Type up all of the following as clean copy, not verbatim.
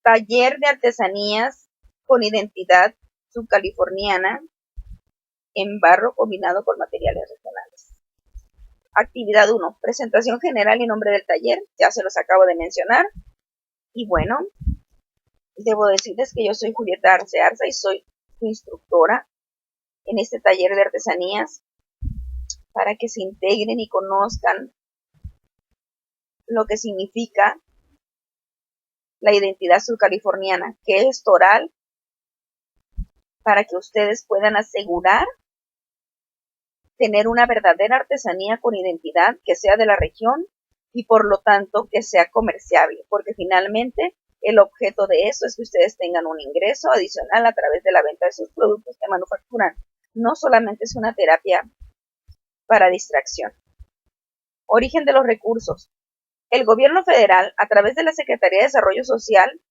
Taller de artesanías con identidad subcaliforniana en barro combinado con materiales regionales. Actividad 1. Presentación general y nombre del taller. Ya se los acabo de mencionar. Y bueno, debo decirles que yo soy Julieta Arce Arza y soy su instructora en este taller de artesanías para que se integren y conozcan lo que significa la identidad subcaliforniana, que es toral, para que ustedes puedan asegurar tener una verdadera artesanía con identidad que sea de la región y por lo tanto que sea comerciable, porque finalmente el objeto de eso es que ustedes tengan un ingreso adicional a través de la venta de sus productos que manufacturan. No solamente es una terapia para distracción. Origen de los recursos. El gobierno federal, a través de la Secretaría de Desarrollo Social,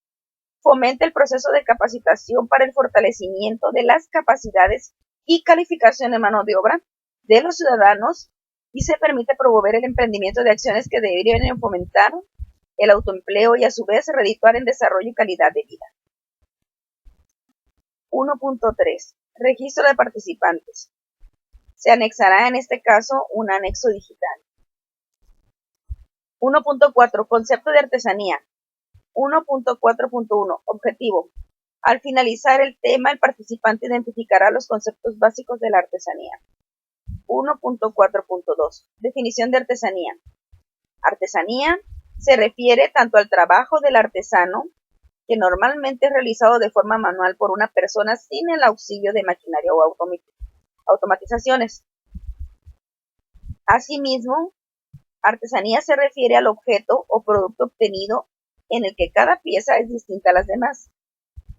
fomenta el proceso de capacitación para el fortalecimiento de las capacidades y calificación de mano de obra de los ciudadanos y se permite promover el emprendimiento de acciones que deberían fomentar el autoempleo y a su vez redituar en desarrollo y calidad de vida. 1.3. Registro de participantes. Se anexará en este caso un anexo digital. 1.4. Concepto de artesanía. 1.4.1. Objetivo. Al finalizar el tema, el participante identificará los conceptos básicos de la artesanía. 1.4.2. Definición de artesanía. Artesanía se refiere tanto al trabajo del artesano, que normalmente es realizado de forma manual por una persona sin el auxilio de maquinaria o automatizaciones. Asimismo, artesanía se refiere al objeto o producto obtenido en el que cada pieza es distinta a las demás.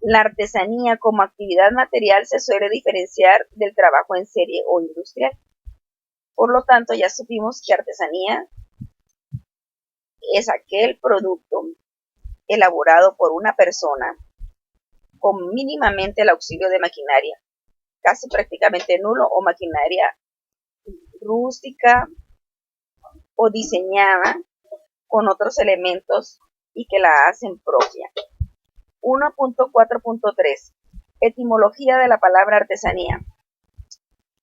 La artesanía como actividad material se suele diferenciar del trabajo en serie o industrial. Por lo tanto, ya supimos que artesanía es aquel producto elaborado por una persona con mínimamente el auxilio de maquinaria, casi prácticamente nulo, o maquinaria rústica o diseñada con otros elementos y que la hacen propia. 1.4.3. Etimología de la palabra artesanía.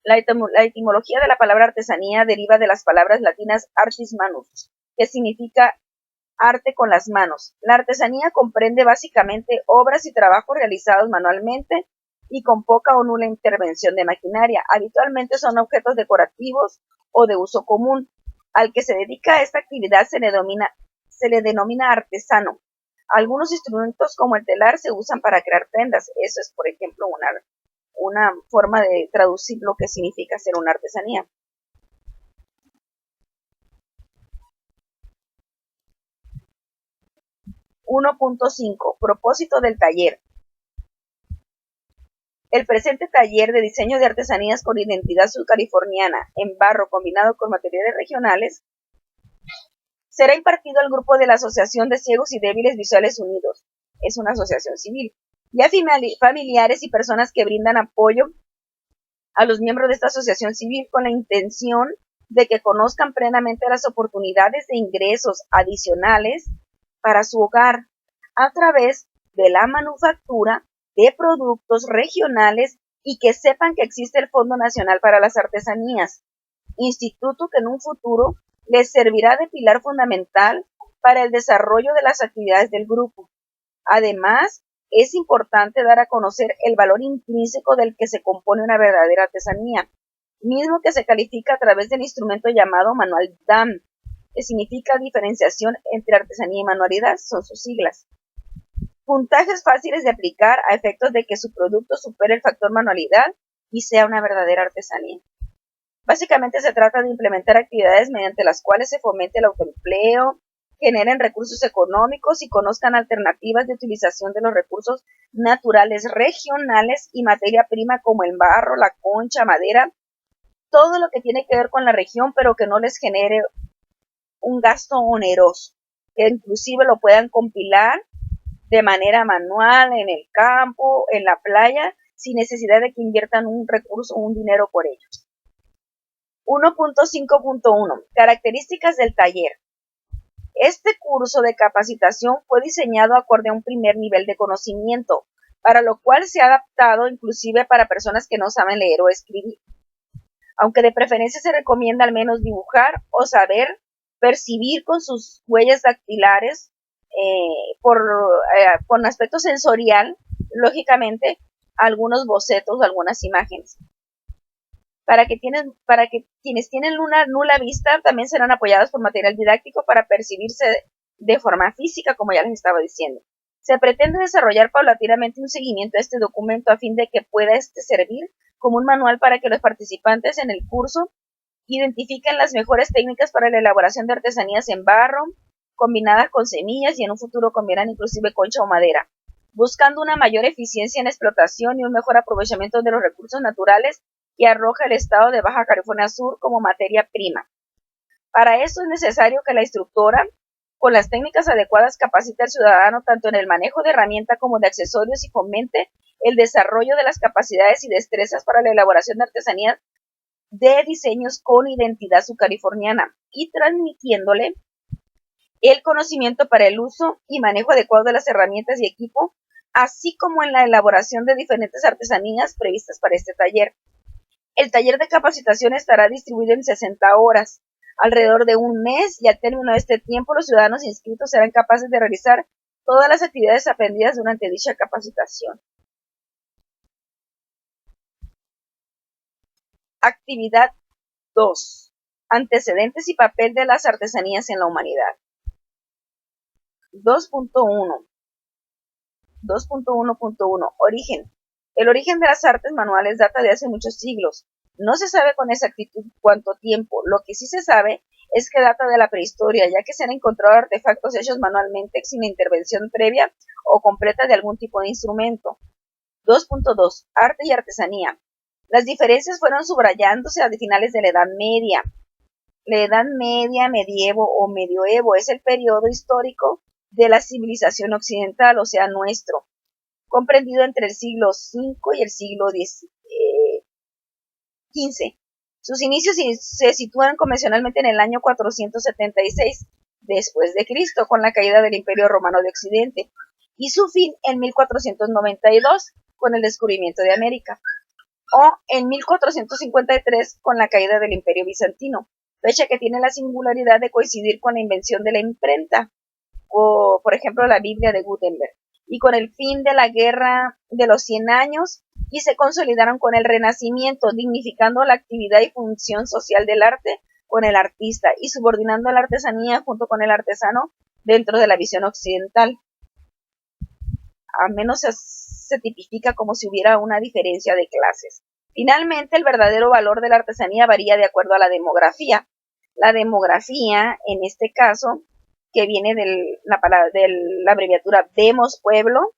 La etimología de la palabra artesanía deriva de las palabras latinas artis manus, que significa arte con las manos. La artesanía comprende básicamente obras y trabajos realizados manualmente y con poca o nula intervención de maquinaria. Habitualmente son objetos decorativos o de uso común. Al que se dedica a esta actividad se le denomina artesano. Algunos instrumentos como el telar se usan para crear prendas. Eso es, por ejemplo, una forma de traducir lo que significa ser una artesanía. 1.5. Propósito del taller. El presente taller de diseño de artesanías con identidad subcaliforniana en barro combinado con materiales regionales será impartido al grupo de la Asociación de Ciegos y Débiles Visuales Unidos. Es una asociación civil. Y a familiares y personas que brindan apoyo a los miembros de esta asociación civil con la intención de que conozcan plenamente las oportunidades de ingresos adicionales para su hogar a través de la manufactura de productos regionales y que sepan que existe el Fondo Nacional para las Artesanías, instituto que en un futuro les servirá de pilar fundamental para el desarrollo de las actividades del grupo. Además, es importante dar a conocer el valor intrínseco del que se compone una verdadera artesanía, mismo que se califica a través del instrumento llamado manual DAM, que significa diferenciación entre artesanía y manualidad, son sus siglas. Puntajes fáciles de aplicar a efectos de que su producto supere el factor manualidad y sea una verdadera artesanía. Básicamente se trata de implementar actividades mediante las cuales se fomente el autoempleo, generen recursos económicos y conozcan alternativas de utilización de los recursos naturales regionales y materia prima como el barro, la concha, madera, todo lo que tiene que ver con la región, pero que no les genere un gasto oneroso, que inclusive lo puedan compilar de manera manual en el campo, en la playa, sin necesidad de que inviertan un recurso o un dinero por ello. 1.5.1. Características del taller. Este curso de capacitación fue diseñado acorde a un primer nivel de conocimiento, para lo cual se ha adaptado inclusive para personas que no saben leer o escribir, aunque de preferencia se recomienda al menos dibujar o saber percibir con sus huellas dactilares con aspecto sensorial, lógicamente, algunos bocetos, algunas imágenes. Para que quienes tienen una nula vista también serán apoyados por material didáctico para percibirse de forma física, como ya les estaba diciendo. Se pretende desarrollar paulatinamente un seguimiento a este documento a fin de que pueda servir como un manual para que los participantes en el curso identifiquen las mejores técnicas para la elaboración de artesanías en barro, combinadas con semillas y en un futuro combinan inclusive concha o madera, buscando una mayor eficiencia en la explotación y un mejor aprovechamiento de los recursos naturales que arroja el estado de Baja California Sur como materia prima. Para eso es necesario que la instructora, con las técnicas adecuadas, capacite al ciudadano tanto en el manejo de herramientas como de accesorios y fomente el desarrollo de las capacidades y destrezas para la elaboración de artesanías de diseños con identidad subcaliforniana y transmitiéndole el conocimiento para el uso y manejo adecuado de las herramientas y equipo, así como en la elaboración de diferentes artesanías previstas para este taller. El taller de capacitación estará distribuido en 60 horas, alrededor de un mes, y al término de este tiempo los ciudadanos inscritos serán capaces de realizar todas las actividades aprendidas durante dicha capacitación. Actividad 2. Antecedentes y papel de las artesanías en la humanidad. 2.1. 2.1.1. Origen. El origen de las artes manuales data de hace muchos siglos. No se sabe con exactitud cuánto tiempo. Lo que sí se sabe es que data de la prehistoria, ya que se han encontrado artefactos hechos manualmente sin intervención previa o completa de algún tipo de instrumento. 2.2. Arte y artesanía. Las diferencias fueron subrayándose a finales de la Edad Media. La Edad Media, medievo o medioevo es el periodo histórico de la civilización occidental, o sea, nuestro, comprendido entre el siglo V y el siglo XV. Sus inicios se sitúan convencionalmente en el año 476 después de Cristo, con la caída del Imperio Romano de Occidente, y su fin en 1492 con el descubrimiento de América, o en 1453 con la caída del Imperio Bizantino, fecha que tiene la singularidad de coincidir con la invención de la imprenta, o por ejemplo la Biblia de Gutenberg, y con el fin de la Guerra de los 100 años, y se consolidaron con el Renacimiento, dignificando la actividad y función social del arte con el artista y subordinando la artesanía junto con el artesano dentro de la visión occidental. Al menos se tipifica como si hubiera una diferencia de clases. Finalmente, el verdadero valor de la artesanía varía de acuerdo a la demografía. La demografía, en este caso, que viene de la abreviatura demos, pueblo,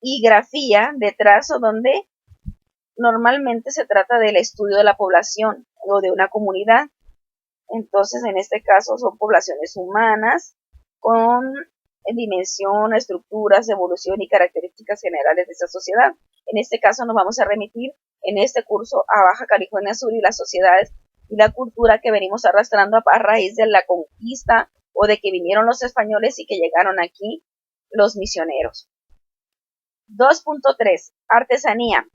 y grafía, de trazo, donde normalmente se trata del estudio de la población o de una comunidad. Entonces, en este caso, son poblaciones humanas con dimensión, estructuras, evolución y características generales de esa sociedad. En este caso, nos vamos a remitir en este curso a Baja California Sur y las sociedades y la cultura que venimos arrastrando a raíz de la conquista o de que vinieron los españoles y que llegaron aquí los misioneros. 2.3. Artesanía.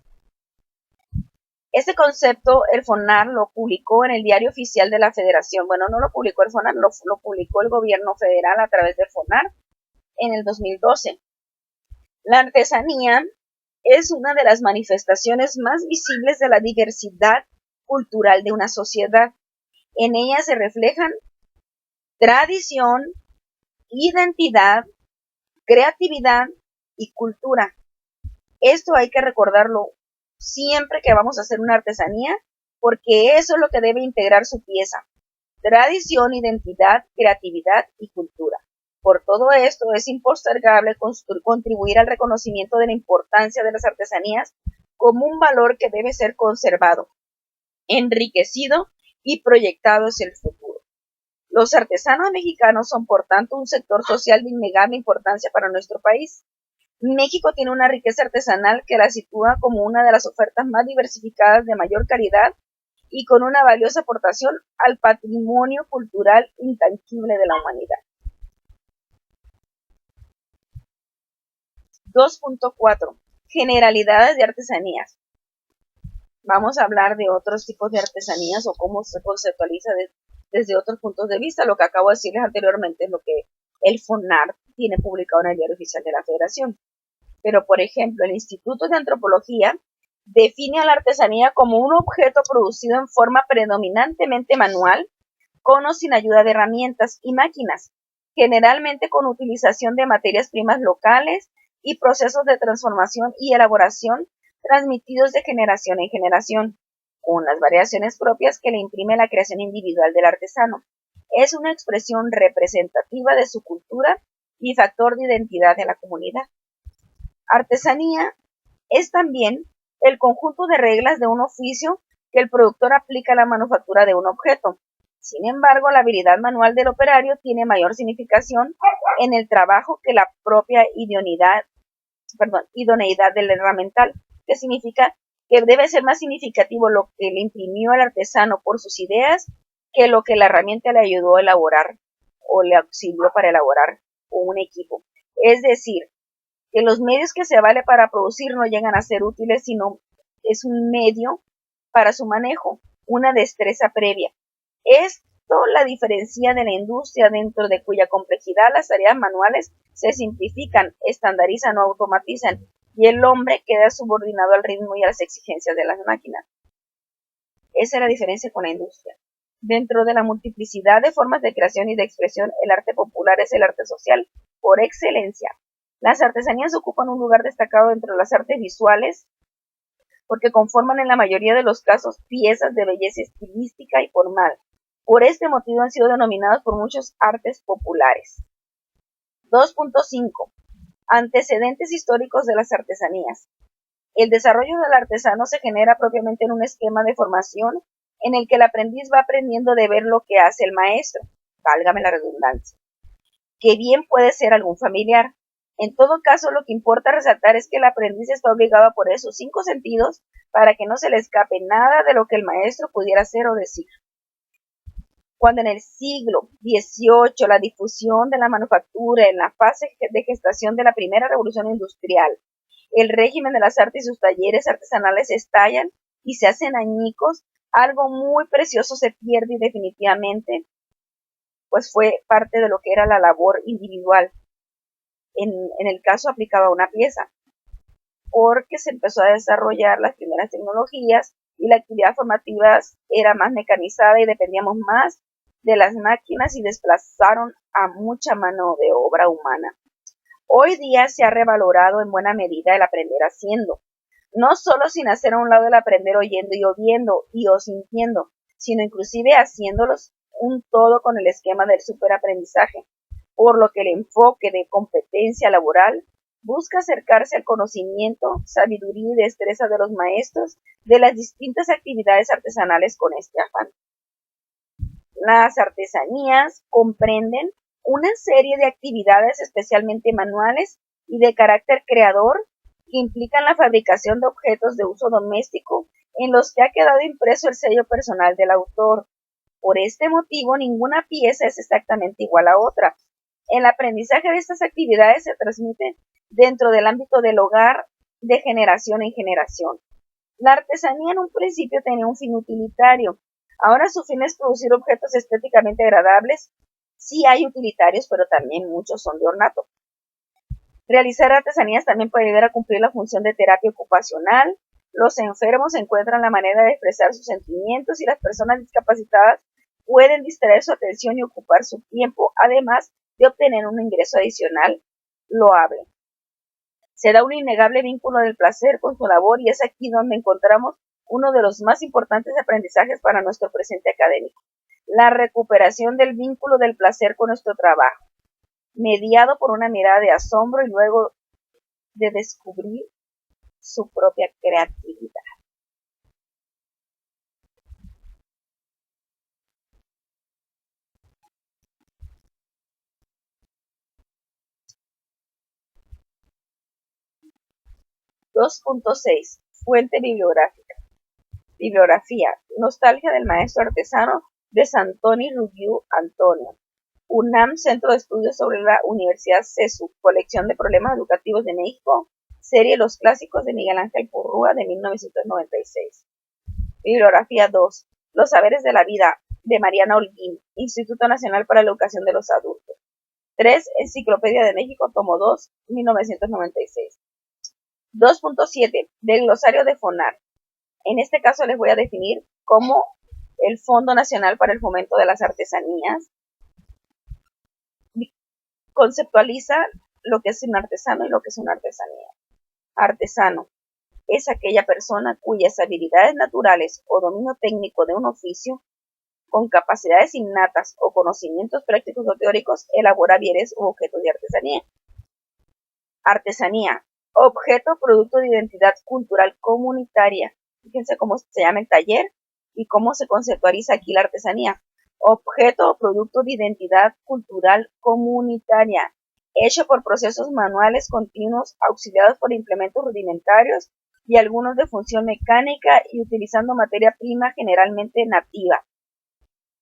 Este concepto el FONAR lo publicó en el Diario Oficial de la Federación. Bueno, no lo publicó el FONAR, lo publicó el gobierno federal a través del FONAR en el 2012. La artesanía es una de las manifestaciones más visibles de la diversidad cultural de una sociedad. En ella se reflejan tradición, identidad, creatividad y cultura. Esto hay que recordarlo siempre que vamos a hacer una artesanía, porque eso es lo que debe integrar su pieza: tradición, identidad, creatividad y cultura. Por todo esto es impostergable contribuir al reconocimiento de la importancia de las artesanías como un valor que debe ser conservado, enriquecido y proyectado hacia el futuro. Los artesanos mexicanos son, por tanto, un sector social de innegable importancia para nuestro país. México tiene una riqueza artesanal que la sitúa como una de las ofertas más diversificadas, de mayor calidad y con una valiosa aportación al patrimonio cultural intangible de la humanidad. 2.4. Generalidades de artesanías. Vamos a hablar de otros tipos de artesanías o cómo se conceptualiza desde otros puntos de vista. Lo que acabo de decirles anteriormente es lo que el FONART tiene publicado en el Diario Oficial de la Federación. Pero, por ejemplo, el Instituto de Antropología define a la artesanía como un objeto producido en forma predominantemente manual, con o sin ayuda de herramientas y máquinas, generalmente con utilización de materias primas locales y procesos de transformación y elaboración transmitidos de generación en generación, con las variaciones propias que le imprime la creación individual del artesano. Es una expresión representativa de su cultura y factor de identidad de la comunidad. Artesanía es también el conjunto de reglas de un oficio que el productor aplica a la manufactura de un objeto. Sin embargo, la habilidad manual del operario tiene mayor significación en el trabajo que la propia idoneidad del herramental, que significa que debe ser más significativo lo que le imprimió el artesano por sus ideas que lo que la herramienta le ayudó a elaborar o le auxilió para elaborar un equipo. Es decir, que los medios que se vale para producir no llegan a ser útiles, sino es un medio para su manejo, una destreza previa. Esto la diferencia de la industria dentro de cuya complejidad las tareas manuales se simplifican, estandarizan o automatizan y el hombre queda subordinado al ritmo y a las exigencias de las máquinas. Esa es la diferencia con la industria. Dentro de la multiplicidad de formas de creación y de expresión, el arte popular es el arte social por excelencia. Las artesanías ocupan un lugar destacado dentro de las artes visuales porque conforman en la mayoría de los casos piezas de belleza estilística y formal. Por este motivo han sido denominados por muchos artes populares. 2.5. Antecedentes históricos de las artesanías. El desarrollo del artesano se genera propiamente en un esquema de formación en el que el aprendiz va aprendiendo de ver lo que hace el maestro, válgame la redundancia, que bien puede ser algún familiar. En todo caso, lo que importa resaltar es que el aprendiz está obligado a poner sus 5 sentidos para que no se le escape nada de lo que el maestro pudiera hacer o decir. Cuando en el siglo XVIII la difusión de la manufactura en la fase de gestación de la primera revolución industrial, el régimen de las artes y sus talleres artesanales estallan y se hacen añicos, algo muy precioso se pierde y definitivamente pues fue parte de lo que era la labor individual, en el caso aplicado a una pieza, porque se empezó a desarrollar las primeras tecnologías y la actividad formativa era más mecanizada y dependíamos más de las máquinas y desplazaron a mucha mano de obra humana. Hoy día se ha revalorado en buena medida el aprender haciendo, no solo sin hacer a un lado el aprender oyendo y viendo y o sintiendo, sino inclusive haciéndolos un todo con el esquema del superaprendizaje, por lo que el enfoque de competencia laboral busca acercarse al conocimiento, sabiduría y destreza de los maestros de las distintas actividades artesanales con este afán. Las artesanías comprenden una serie de actividades especialmente manuales y de carácter creador que implican la fabricación de objetos de uso doméstico en los que ha quedado impreso el sello personal del autor. Por este motivo, ninguna pieza es exactamente igual a otra. El aprendizaje de estas actividades se transmite dentro del ámbito del hogar de generación en generación. La artesanía en un principio tenía un fin utilitario. Ahora su fin es producir objetos estéticamente agradables. Sí hay utilitarios, pero también muchos son de ornato. Realizar artesanías también puede ayudar a cumplir la función de terapia ocupacional. Los enfermos encuentran la manera de expresar sus sentimientos y las personas discapacitadas pueden distraer su atención y ocupar su tiempo, además de obtener un ingreso adicional loable. Se da un innegable vínculo del placer con su labor y es aquí donde encontramos uno de los más importantes aprendizajes para nuestro presente académico, la recuperación del vínculo del placer con nuestro trabajo, mediado por una mirada de asombro y luego de descubrir su propia creatividad. (2.6) Fuente bibliográfica. Bibliografía. Nostalgia del maestro artesano de Santoni Rubiú Antonio. UNAM, Centro de Estudios sobre la Universidad CESU, Colección de Problemas Educativos de México, serie Los Clásicos de Miguel Ángel Purrúa de 1996. Bibliografía 2. Los Saberes de la Vida, de Mariana Holguín, Instituto Nacional para la Educación de los Adultos. 3. Enciclopedia de México, tomo 2, 1996. 2.7. Del glosario de FONAR. En este caso les voy a definir como el Fondo Nacional para el Fomento de las Artesanías conceptualiza lo que es un artesano y lo que es una artesanía. Artesano es aquella persona cuyas habilidades naturales o dominio técnico de un oficio, con capacidades innatas o conocimientos prácticos o teóricos, elabora bienes u objetos de artesanía. Artesanía, objeto o producto de identidad cultural comunitaria. Fíjense cómo se llama el taller y cómo se conceptualiza aquí la artesanía. Objeto o producto de identidad cultural comunitaria, hecho por procesos manuales continuos, auxiliados por implementos rudimentarios y algunos de función mecánica y utilizando materia prima generalmente nativa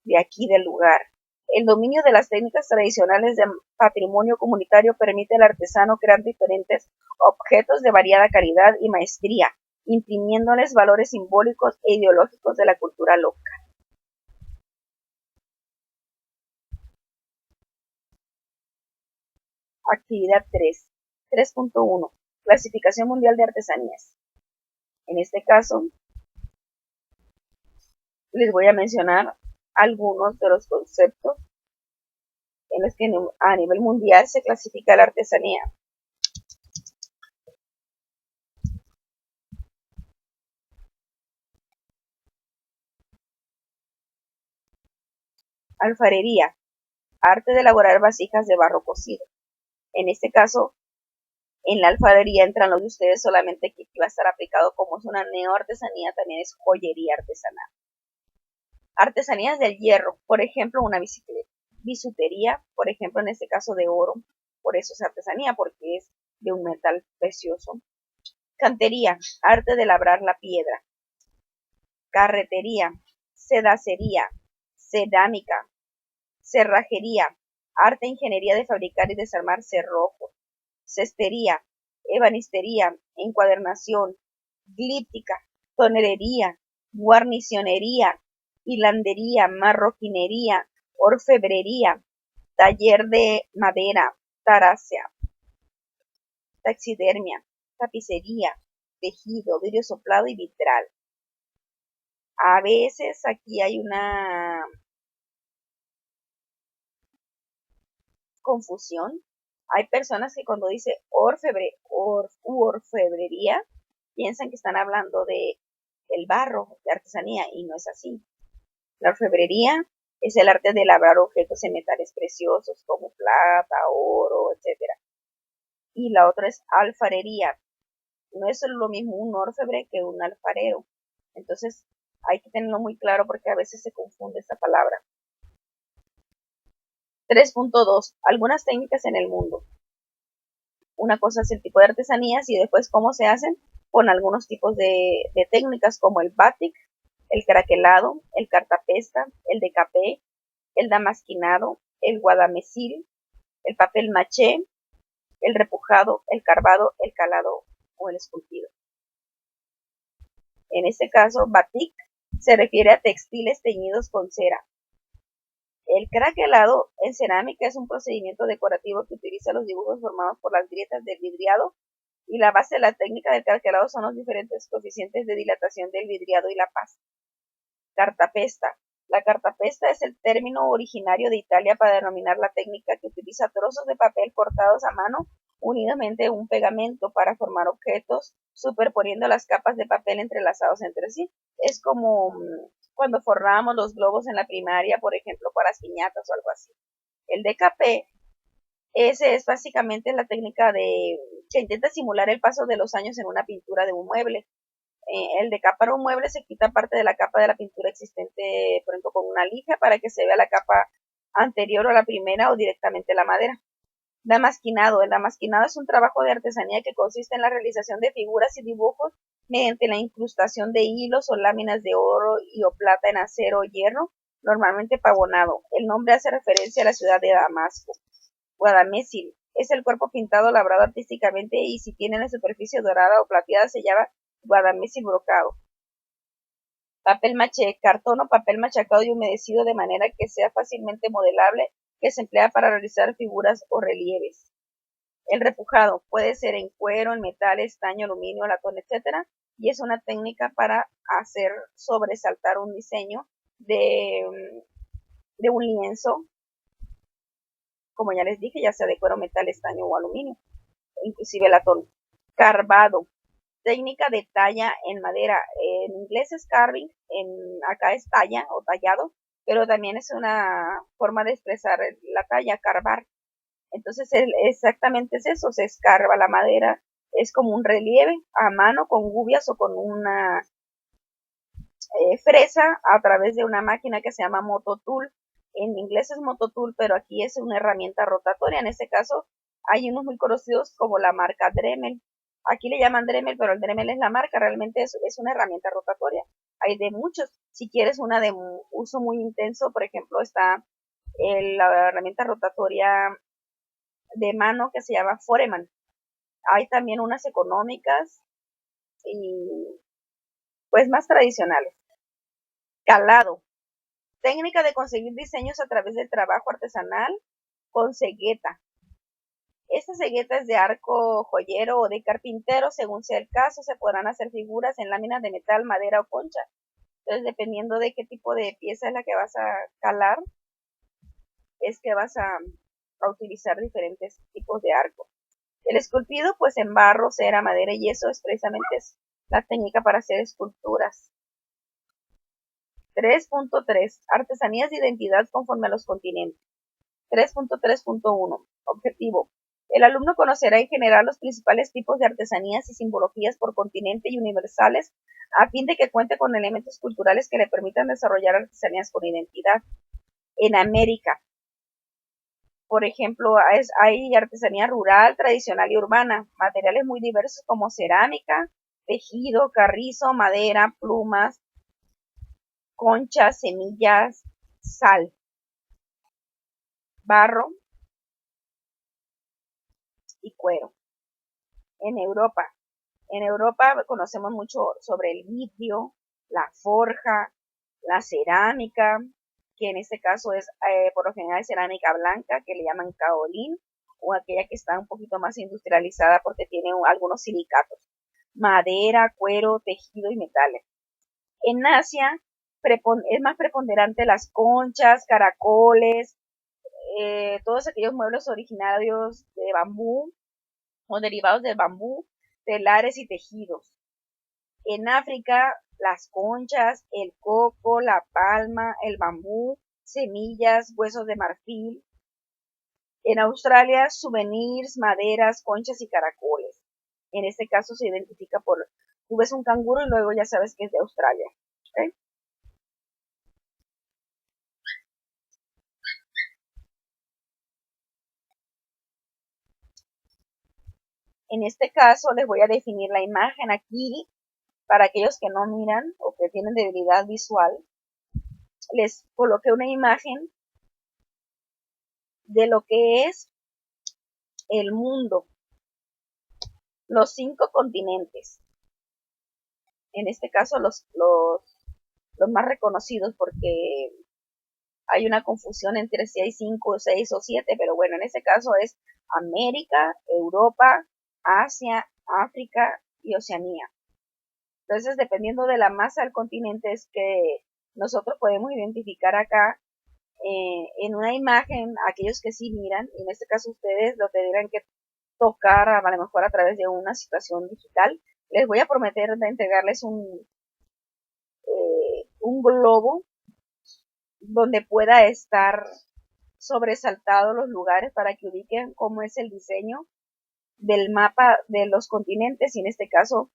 de aquí del lugar. El dominio de las técnicas tradicionales de patrimonio comunitario permite al artesano crear diferentes objetos de variada calidad y maestría, imprimiéndoles valores simbólicos e ideológicos de la cultura local. Actividad 3. 3.1. Clasificación Mundial de Artesanías. En este caso, les voy a mencionar algunos de los conceptos en los que a nivel mundial se clasifica la artesanía. Alfarería, arte de elaborar vasijas de barro cocido. En este caso, en la alfarería entran los de ustedes, solamente que va a estar aplicado como es una neoartesanía, también es joyería artesanal. Artesanías del hierro, por ejemplo, una bicicleta. Bisutería, por ejemplo, en este caso de oro, por eso es artesanía, porque es de un metal precioso. Cantería, arte de labrar la piedra. Carretería, sedacería, cerámica, cerrajería, arte e ingeniería de fabricar y desarmar cerrojos. Cestería, ebanistería, encuadernación, glíptica, tonerería, guarnicionería, hilandería, marroquinería, orfebrería, taller de madera, taracia, taxidermia, tapicería, tejido, vidrio soplado y vitral. A veces aquí hay una confusión. Hay personas que cuando dice orfebrería piensan que están hablando de el barro, de artesanía, y no es así. La orfebrería es el arte de labrar objetos en metales preciosos como plata, oro, etc. Y la otra es alfarería. No es lo mismo un orfebre que un alfarero. Entonces hay que tenerlo muy claro porque a veces se confunde esta palabra. 3.2. Algunas técnicas en el mundo. Una cosa es el tipo de artesanías y después cómo se hacen con algunos tipos de técnicas como el batik, el craquelado, el cartapesta, el decapé, el damasquinado, el guadamesil, el papel maché, el repujado, el carvado, el calado o el esculpido. En este caso, batik se refiere a textiles teñidos con cera. El craquelado en cerámica es un procedimiento decorativo que utiliza los dibujos formados por las grietas del vidriado, y la base de la técnica del craquelado son los diferentes coeficientes de dilatación del vidriado y la pasta. Cartapesta. La cartapesta es el término originario de Italia para denominar la técnica que utiliza trozos de papel cortados a mano unidamente en un pegamento para formar objetos, superponiendo las capas de papel entrelazados entre sí. Es como cuando forrábamos los globos en la primaria, por ejemplo, para las piñatas o algo así. El decapé, ese es básicamente la técnica que intenta simular el paso de los años en una pintura de un mueble. El decapar un mueble se quita parte de la capa de la pintura existente, por ejemplo, con una lija para que se vea la capa anterior a la primera o directamente la madera. Damasquinado. El damasquinado es un trabajo de artesanía que consiste en la realización de figuras y dibujos mediante la incrustación de hilos o láminas de oro y o plata en acero o hierro, normalmente pavonado. El nombre hace referencia a la ciudad de Damasco. Guadamécil es el cuerpo pintado labrado artísticamente y si tiene la superficie dorada o plateada se llama guadamécil brocado. Papel maché, cartón o papel machacado y humedecido de manera que sea fácilmente modelable, que se emplea para realizar figuras o relieves. El repujado puede ser en cuero, en metal, estaño, aluminio, latón, etc. Y es una técnica para hacer sobresaltar un diseño de un lienzo, como ya les dije, ya sea de cuero, metal, estaño o aluminio, inclusive latón. Carvado, técnica de talla en madera. En inglés es carving, acá es talla o tallado, pero también es una forma de expresar la talla, carvar. Entonces exactamente es eso, se escarba la madera, es como un relieve a mano con gubias o con una fresa a través de una máquina que se llama mototool. En inglés es mototool, pero aquí es una herramienta rotatoria. En este caso hay unos muy conocidos como la marca Dremel. Aquí le llaman Dremel, pero el Dremel es la marca, realmente es una herramienta rotatoria. Hay de muchos. Si quieres una de uso muy intenso, por ejemplo, está la herramienta rotatoria de mano que se llama Foreman. Hay también unas económicas y pues más tradicionales. Calado, técnica de conseguir diseños a través del trabajo artesanal con cegueta. Esta cegueta es de arco joyero o de carpintero, según sea el caso, se podrán hacer figuras en láminas de metal, madera o concha. Entonces, dependiendo de qué tipo de pieza es la que vas a calar, es que vas a utilizar diferentes tipos de arco. El esculpido, pues en barro, cera, madera y yeso, precisamente es la técnica para hacer esculturas. 3.3. Artesanías de identidad conforme a los continentes. 3.3.1. Objetivo. El alumno conocerá en general los principales tipos de artesanías y simbologías por continente y universales a fin de que cuente con elementos culturales que le permitan desarrollar artesanías con identidad. En América, por ejemplo, hay artesanía rural, tradicional y urbana, materiales muy diversos como cerámica, tejido, carrizo, madera, plumas, conchas, semillas, sal, barro y cuero. En Europa conocemos mucho sobre el vidrio, la forja, la cerámica, que en este caso es por lo general cerámica blanca, que le llaman kaolín, o aquella que está un poquito más industrializada porque tiene algunos silicatos. Madera, cuero, tejido y metales. En Asia es más preponderante las conchas, caracoles, todos aquellos muebles originarios de bambú o derivados del bambú, telares y tejidos. En África, las conchas, el coco, la palma, el bambú, semillas, huesos de marfil. En Australia, souvenirs, maderas, conchas y caracoles. En este caso se identifica tú ves un canguro y luego ya sabes que es de Australia. ¿Okay? En este caso les voy a definir la imagen aquí para aquellos que no miran o que tienen debilidad visual. Les coloqué una imagen de lo que es el mundo, los 5 continentes. En este caso los más reconocidos porque hay una confusión entre si hay 5, 6 o 7, pero bueno, en este caso es América, Europa, Asia, África y Oceanía. Entonces, dependiendo de la masa del continente es que nosotros podemos identificar acá en una imagen, aquellos que sí miran, y en este caso ustedes lo tendrán que tocar a lo mejor a través de una situación digital. Les voy a prometer de entregarles un globo donde pueda estar sobresaltado los lugares para que ubiquen cómo es el diseño del mapa de los continentes y en este caso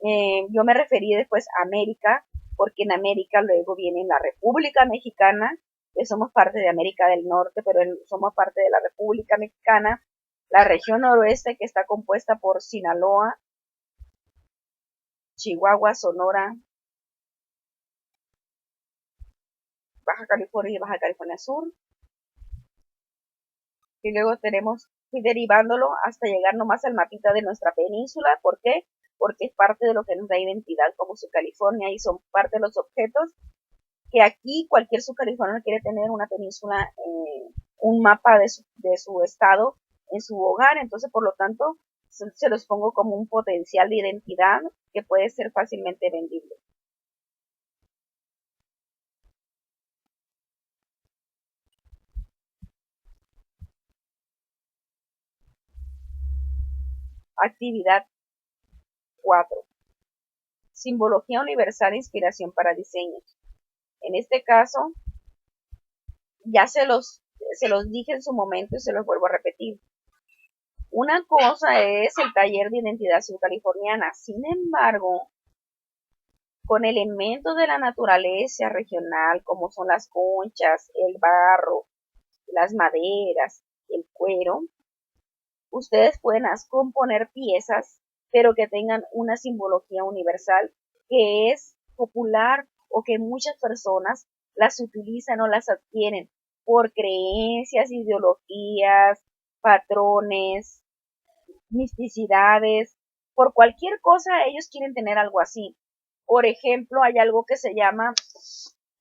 yo me referí después a América porque en América luego viene la República Mexicana, que somos parte de América del Norte, pero somos parte de la República Mexicana, la región noroeste que está compuesta por Sinaloa, Chihuahua, Sonora, Baja California y Baja California Sur. Y luego tenemos ir derivándolo hasta llegar nomás al mapita de nuestra península. ¿Por qué? Porque es parte de lo que nos da identidad como Subcalifornia y son parte de los objetos que aquí cualquier subcaliforniano quiere tener una península, un mapa de su estado en su hogar. Entonces, por lo tanto, se los pongo como un potencial de identidad que puede ser fácilmente vendible. Actividad 4. Simbología universal e inspiración para diseños. En este caso, ya se los dije en su momento y se los vuelvo a repetir. Una cosa es el taller de identidad subcaliforniana. Sin embargo, con elementos de la naturaleza regional, como son las conchas, el barro, las maderas, el cuero, ustedes pueden componer piezas, pero que tengan una simbología universal que es popular o que muchas personas las utilizan o las adquieren por creencias, ideologías, patrones, misticidades, por cualquier cosa ellos quieren tener algo así. Por ejemplo, hay algo que se llama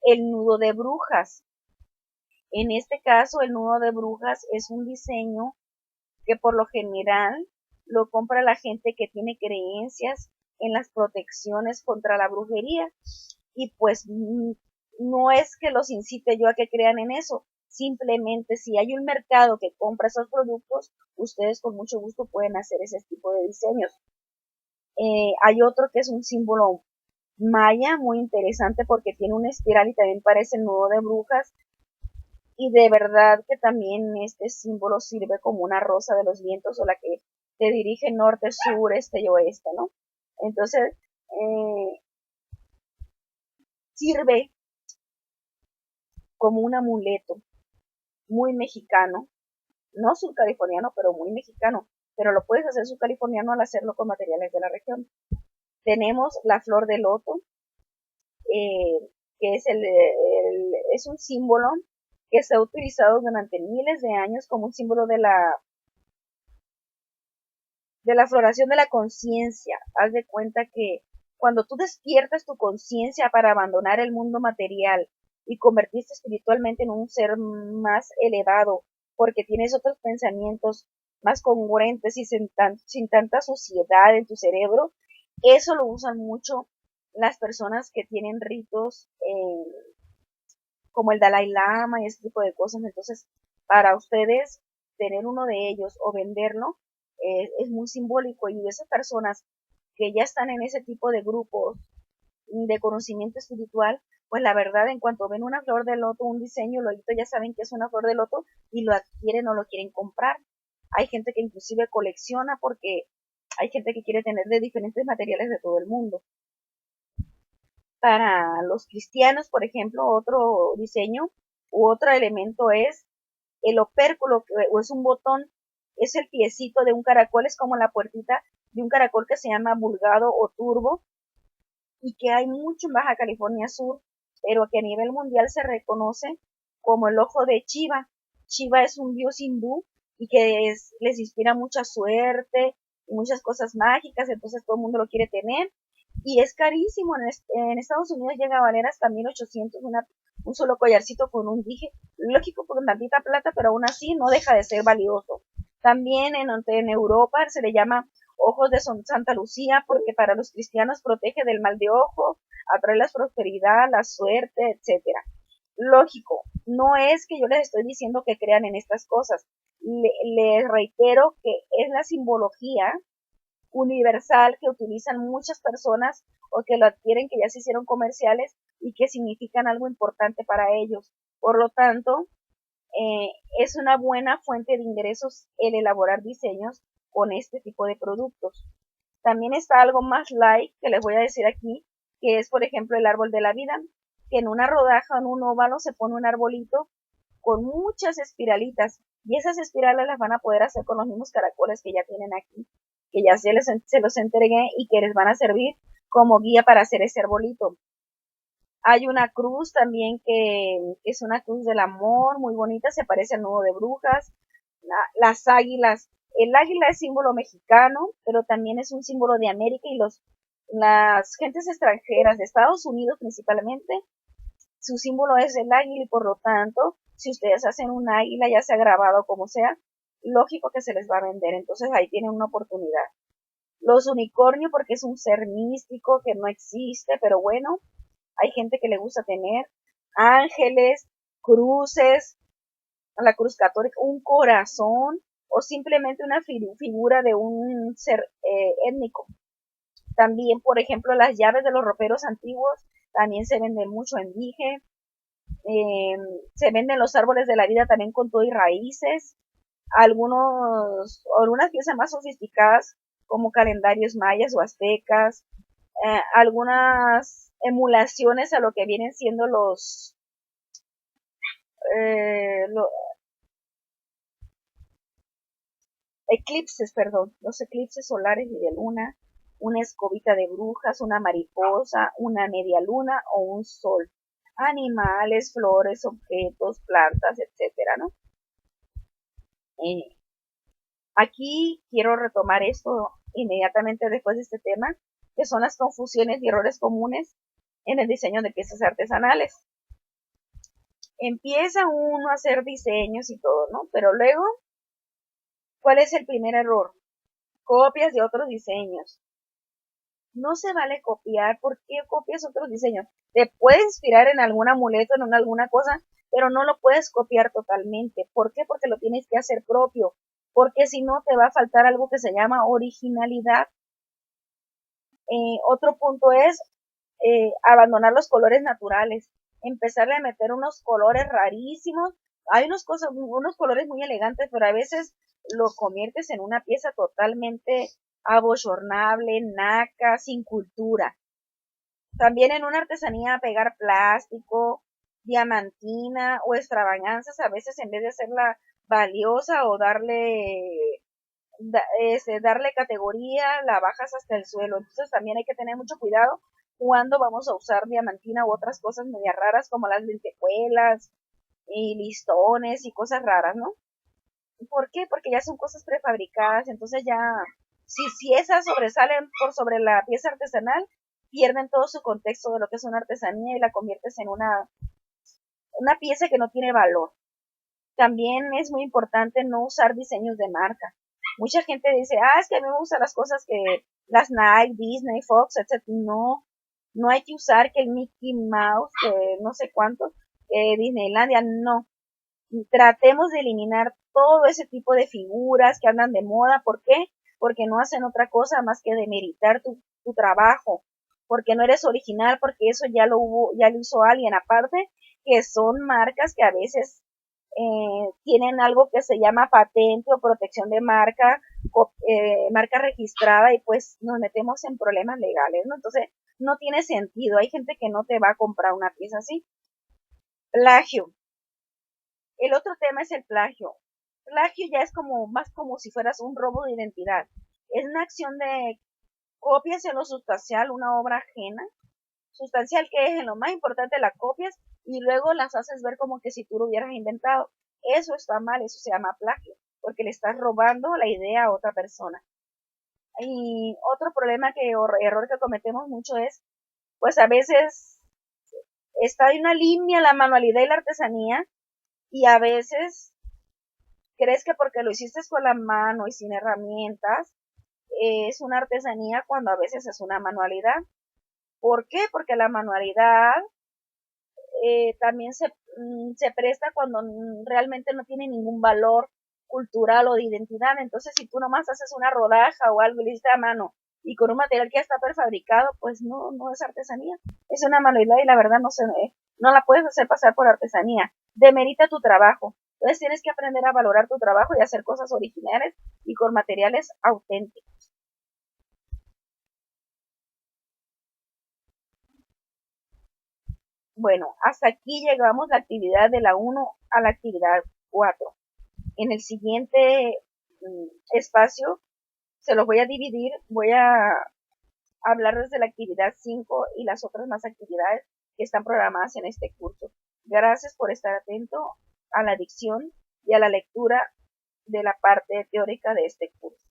el nudo de brujas. En este caso, el nudo de brujas es un diseño que por lo general lo compra la gente que tiene creencias en las protecciones contra la brujería. Y pues no es que los incite yo a que crean en eso, simplemente si hay un mercado que compra esos productos, ustedes con mucho gusto pueden hacer ese tipo de diseños. Hay otro que es un símbolo maya muy interesante porque tiene una espiral y también parece el nudo de brujas, y de verdad que también este símbolo sirve como una rosa de los vientos o la que te dirige norte, sur, este y oeste, ¿no? Entonces, sirve como un amuleto muy mexicano, no subcaliforniano, pero muy mexicano, pero lo puedes hacer subcaliforniano al hacerlo con materiales de la región. Tenemos la flor de loto, que es un símbolo que se ha utilizado durante miles de años como un símbolo de la floración de la conciencia. Haz de cuenta que cuando tú despiertas tu conciencia para abandonar el mundo material y convertirte espiritualmente en un ser más elevado, porque tienes otros pensamientos más congruentes y sin tanta suciedad en tu cerebro, eso lo usan mucho las personas que tienen ritos como el Dalai Lama y ese tipo de cosas. Entonces, para ustedes tener uno de ellos o venderlo es muy simbólico, y esas personas que ya están en ese tipo de grupos de conocimiento espiritual, pues la verdad, en cuanto ven una flor de loto, un diseño, luego ya saben que es una flor de loto y lo adquieren o lo quieren comprar. Hay gente que inclusive colecciona porque hay gente que quiere tener de diferentes materiales de todo el mundo. Para los cristianos, por ejemplo, otro diseño u otro elemento es el opérculo, o es un botón, es el piecito de un caracol, es como la puertita de un caracol que se llama vulgado o turbo, y que hay mucho en Baja California Sur, pero que a nivel mundial se reconoce como el ojo de Shiva. Shiva es un dios hindú y que les inspira mucha suerte y muchas cosas mágicas, entonces todo el mundo lo quiere tener. Y es carísimo, en Estados Unidos llega a valer hasta 1800 un solo collarcito con un dije, lógico con tantita plata, pero aún así no deja de ser valioso. También en Europa se le llama ojos de Santa Lucía porque para los cristianos protege del mal de ojo, atrae la prosperidad, la suerte, etcétera. Lógico, no es que yo les estoy diciendo que crean en estas cosas, les reitero que es la simbología universal que utilizan muchas personas o que lo adquieren, que ya se hicieron comerciales y que significan algo importante para ellos. Por lo tanto, es una buena fuente de ingresos el elaborar diseños con este tipo de productos. También está algo más light que les voy a decir aquí, que es por ejemplo el árbol de la vida, que en una rodaja, en un óvalo, se pone un arbolito con muchas espiralitas, y esas espirales las van a poder hacer con los mismos caracoles que ya tienen aquí, que ya se los entregué y que les van a servir como guía para hacer ese arbolito. Hay una cruz también que es una cruz del amor, muy bonita, se parece al nudo de brujas. Las águilas, el águila es símbolo mexicano, pero también es un símbolo de América y las gentes extranjeras de Estados Unidos principalmente, su símbolo es el águila y por lo tanto, si ustedes hacen un águila, ya sea grabado o como sea, lógico que se les va a vender, entonces ahí tienen una oportunidad. Los unicornios porque es un ser místico que no existe, pero bueno, hay gente que le gusta tener ángeles, cruces, la cruz católica, un corazón o simplemente una figura de un ser étnico. También, por ejemplo, las llaves de los roperos antiguos también se venden mucho en dije. Eh, Se venden los árboles de la vida también con todo y raíces. Algunas piezas más sofisticadas como calendarios mayas o aztecas. Algunas emulaciones a lo que vienen siendo los eclipses, perdón, los eclipses solares y de luna, una escobita de brujas, una mariposa, una media luna o un sol, animales, flores, objetos, plantas, etcétera, ¿no? Eh, Aquí quiero retomar esto inmediatamente después de este tema, que son las confusiones y errores comunes en el diseño de piezas artesanales. Empieza uno a hacer diseños y todo, ¿no? Pero luego, ¿cuál es el primer error? Copias de otros diseños. No se vale copiar. ¿Por qué copias otros diseños? Te puedes inspirar en algún amuleto, en alguna cosa, pero no lo puedes copiar totalmente. ¿Por qué? Porque lo tienes que hacer propio. Porque si no, te va a faltar algo que se llama originalidad. Otro punto es abandonar los colores naturales. Empezarle a meter unos colores rarísimos. Hay unos colores muy elegantes, pero a veces lo conviertes en una pieza totalmente abochornable, naca, sin cultura. También en una artesanía pegar plástico, diamantina o extravaganzas, a veces en vez de hacerla valiosa o darle categoría, la bajas hasta el suelo. Entonces también hay que tener mucho cuidado cuando vamos a usar diamantina u otras cosas media raras como las lentejuelas y listones y cosas raras, ¿no? ¿Por qué? Porque ya son cosas prefabricadas, entonces ya, si esas sobresalen por sobre la pieza artesanal, pierden todo su contexto de lo que es una artesanía y la conviertes en una pieza que no tiene valor. También es muy importante no usar diseños de marca. Mucha gente dice, es que a mí me gustan las cosas que las Nike, Disney, Fox, etc. No, no hay que usar que el Mickey Mouse, que no sé cuánto, Disneylandia, no. Tratemos de eliminar todo ese tipo de figuras que andan de moda. ¿Por qué? Porque no hacen otra cosa más que demeritar tu trabajo, porque no eres original, porque eso ya lo usó alguien aparte, que son marcas que a veces tienen algo que se llama patente o protección de marca registrada y pues nos metemos en problemas legales, ¿no? Entonces no tiene sentido, hay gente que no te va a comprar una pieza así. Plagio. El otro tema es el plagio. Plagio ya es más como si fueras un robo de identidad. Es una acción de copias en lo sustancial, una obra ajena. Sustancial que es en lo más importante la copias y luego las haces ver como que si tú lo hubieras inventado. Eso está mal, eso se llama plagio, porque le estás robando la idea a otra persona. Y otro problema error que cometemos mucho es, pues a veces está en una línea la manualidad y la artesanía y a veces crees que porque lo hiciste con la mano y sin herramientas, es una artesanía cuando a veces es una manualidad. ¿Por qué? Porque la manualidad también se presta cuando realmente no tiene ningún valor cultural o de identidad. Entonces, si tú nomás haces una rodaja o algo y le hiciste a mano y con un material que ya está prefabricado, pues no es artesanía. Es una manualidad y la verdad no la puedes hacer pasar por artesanía. Demerita tu trabajo. Entonces tienes que aprender a valorar tu trabajo y hacer cosas originales y con materiales auténticos. Bueno, hasta aquí llegamos la actividad de la 1 a la actividad 4. En el siguiente espacio se los voy a dividir, voy a hablar desde la actividad 5 y las otras más actividades que están programadas en este curso. Gracias por estar atento a la dicción y a la lectura de la parte teórica de este curso.